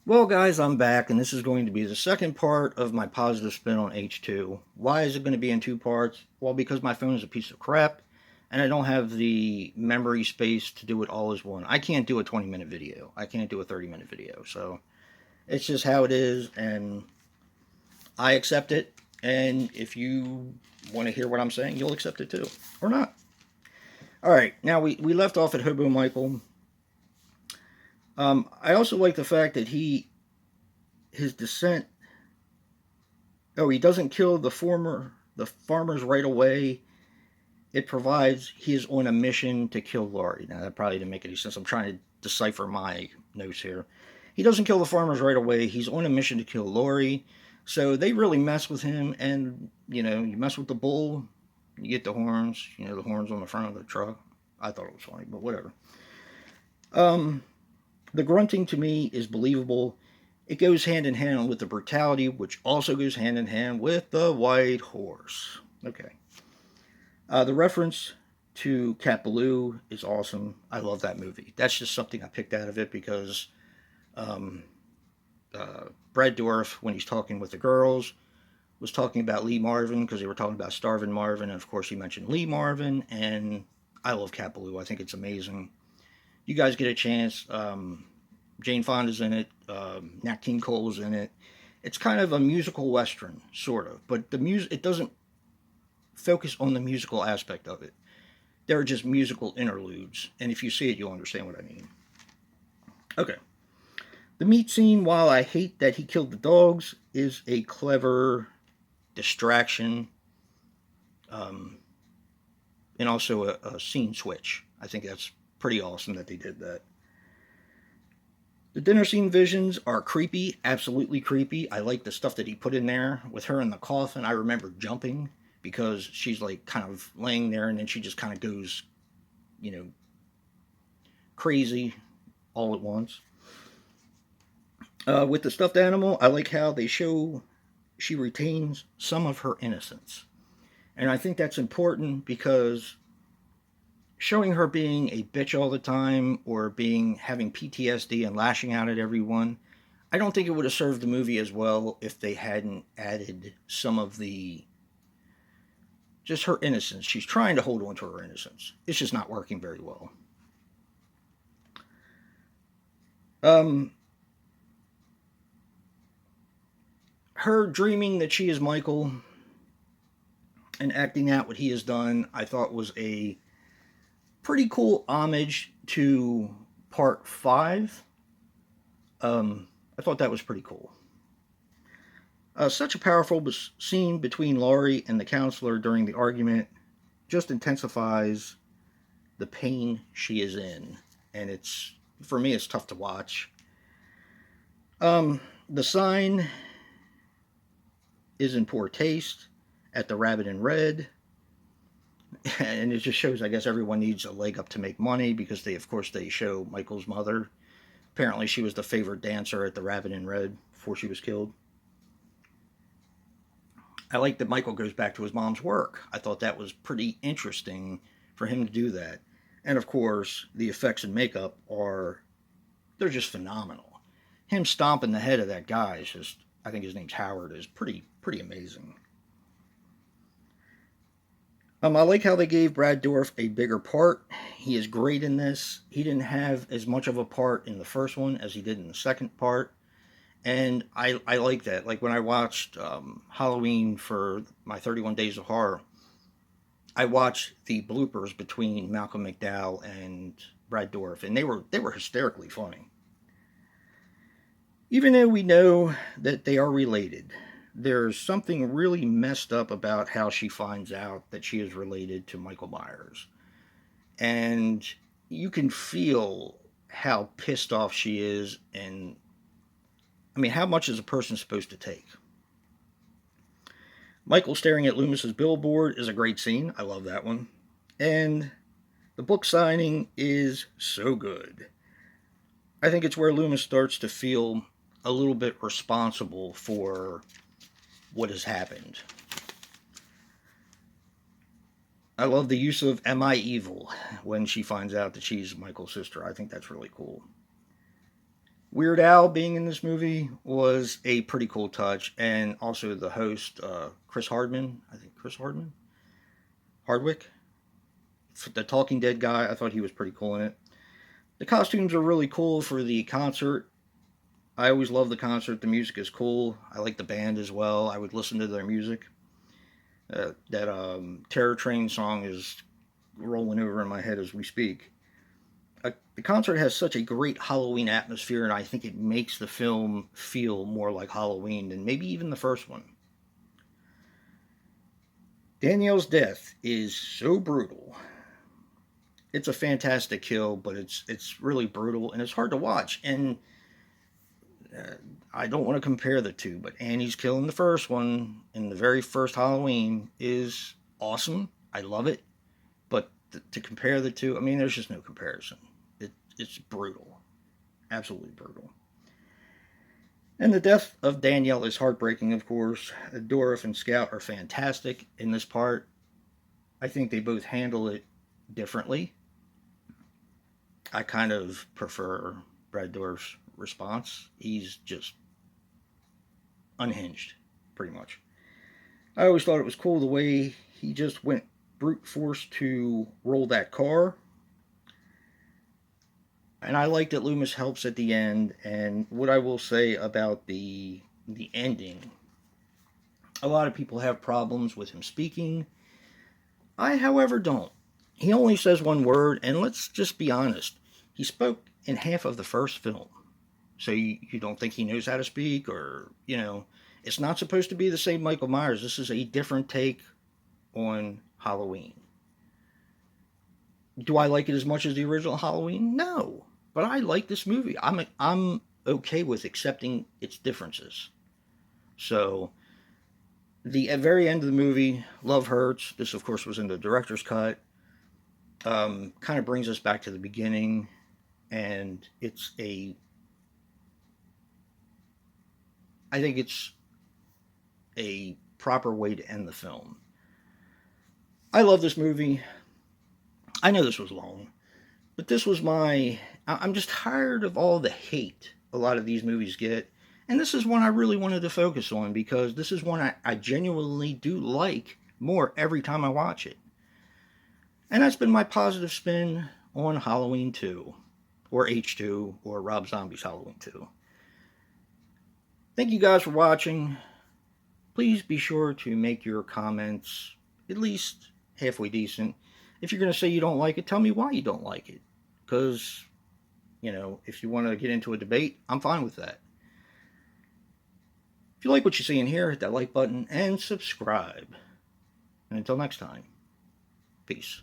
Well, guys, I'm back, and this is going to be the second part of my positive spin on H2. Why is it going to be in two parts? Well, because my phone is a piece of crap, and I don't have the memory space to do it all as one. I can't do a 20-minute video. I can't do a 30-minute video. So it's just how it is, and I accept it. And if you want to hear what I'm saying, you'll accept it too. Or not. All right, now we left off at Hobo Michael. I also like the fact that his descent. Oh, he doesn't kill the farmers right away. It provides he is on a mission to kill Laurie. Now that probably didn't make any sense. I'm trying to decipher my notes here. He doesn't kill the farmers right away. He's on a mission to kill Laurie. So they really mess with him, and you mess with the bull, you get the horns. The horns on the front of the truck. I thought it was funny, but whatever. Um, the grunting to me is believable. It goes hand in hand with the brutality, which also goes hand in hand with the white horse. Okay. The reference to Cat Ballou is awesome. I love that movie. That's just something I picked out of it because um, Brad Dourif, when he's talking with the girls, was talking about Lee Marvin because they were talking about Starvin' Marvin, and of course he mentioned Lee Marvin, and I love Cat Ballou. I think it's amazing. You guys get a chance. Jane Fonda's in it. Nat King Cole's in it. It's kind of a musical western, sort of, but the music it doesn't focus on the musical aspect of it. They're just musical interludes, and if you see it, you'll understand what I mean. Okay. The meat scene, while I hate that he killed the dogs, is a clever distraction, um, and also a scene switch. I think that's pretty awesome that they did that. The dinner scene visions are creepy, absolutely creepy. I like the stuff that he put in there with her in the coffin. I remember jumping because she's like kind of laying there and then she just kind of goes, you know, crazy all at once. With the stuffed animal, I like how they show she retains some of her innocence. And I think that's important because showing her being a bitch all the time or being having PTSD and lashing out at everyone, I don't think it would have served the movie as well if they hadn't added some of the just her innocence. She's trying to hold on to her innocence. It's just not working very well. Um, her dreaming that she is Michael and acting out what he has done, I thought was a pretty cool homage to part five. I thought that was pretty cool. Such a powerful scene between Laurie and the counselor during the argument just intensifies the pain she is in, and it's for me it's tough to watch. The sign is in poor taste at the Rabbit in Red, and it just shows I guess everyone needs a leg up to make money because of course they show Michael's mother. Apparently she was the favorite dancer at the Rabbit in Red before she was killed. I like that Michael goes back to his mom's work. I thought that was pretty interesting for him to do that. And of course, the effects and makeup they're just phenomenal. Him stomping the head of that guy is just, I think his name's Howard, is pretty amazing. I like how they gave Brad Dourif a bigger part. He is great in this. He didn't have as much of a part in the first one as he did in the second part. And I like that. Like when I watched Halloween for my 31 Days of Horror, I watched the bloopers between Malcolm McDowell and Brad Dourif, and they were hysterically funny. Even though we know that they are related, there's something really messed up about how she finds out that she is related to Michael Myers. And you can feel how pissed off she is, and I mean, how much is a person supposed to take? Michael staring at Loomis's billboard is a great scene. I love that one. And the book signing is so good. I think it's where Loomis starts to feel a little bit responsible for what has happened. I love the use of "Am I evil?" when she finds out that she's Michael's sister. I think that's really cool. Weird Al being in this movie was a pretty cool touch, and also the host, Chris Hardman, I think Chris Hardwick, the Talking Dead guy. I thought he was pretty cool in it. The costumes are really cool for the concert. I always love the concert. The music is cool. I like the band as well. I would listen to their music. That Terror Train song is rolling over in my head as we speak. The concert has such a great Halloween atmosphere, and I think it makes the film feel more like Halloween than maybe even the first one. Danielle's death is so brutal. It's a fantastic kill, but it's really brutal and it's hard to watch. And I don't want to compare the two, but Annie's kill in the first one, in the very first Halloween, is awesome. I love it. But to compare the two, I mean, there's just no comparison. It's brutal. Absolutely brutal. And the death of Danielle is heartbreaking, of course. Dorif and Scout are fantastic in this part. I think they both handle it differently. I kind of prefer Brad Dourif's response. He's just unhinged, pretty much. I always thought it was cool the way he just went brute force to roll that car. And I like that Loomis helps at the end. And what I will say about the ending, a lot of people have problems with him speaking. I, however, don't. He only says one word, and let's just be honest. He spoke in half of the first film. So you don't think he knows how to speak, or, it's not supposed to be the same Michael Myers. This is a different take on Halloween. Do I like it as much as the original Halloween? No. But I like this movie. I'm okay with accepting its differences. So, at very end of the movie, Love Hurts. This, of course, was in the director's cut. Kind of brings us back to the beginning. And I think it's a proper way to end the film. I love this movie. I know this was long, but this was I'm just tired of all the hate a lot of these movies get. And this is one I really wanted to focus on because this is one I genuinely do like more every time I watch it. And that's been my positive spin on Halloween 2, or H2, or Rob Zombie's Halloween 2. Thank you guys for watching. Please be sure to make your comments at least halfway decent. If you're going to say you don't like it, tell me why you don't like it. Because, if you want to get into a debate, I'm fine with that. If you like what you see in here, hit that like button and subscribe. And until next time, peace.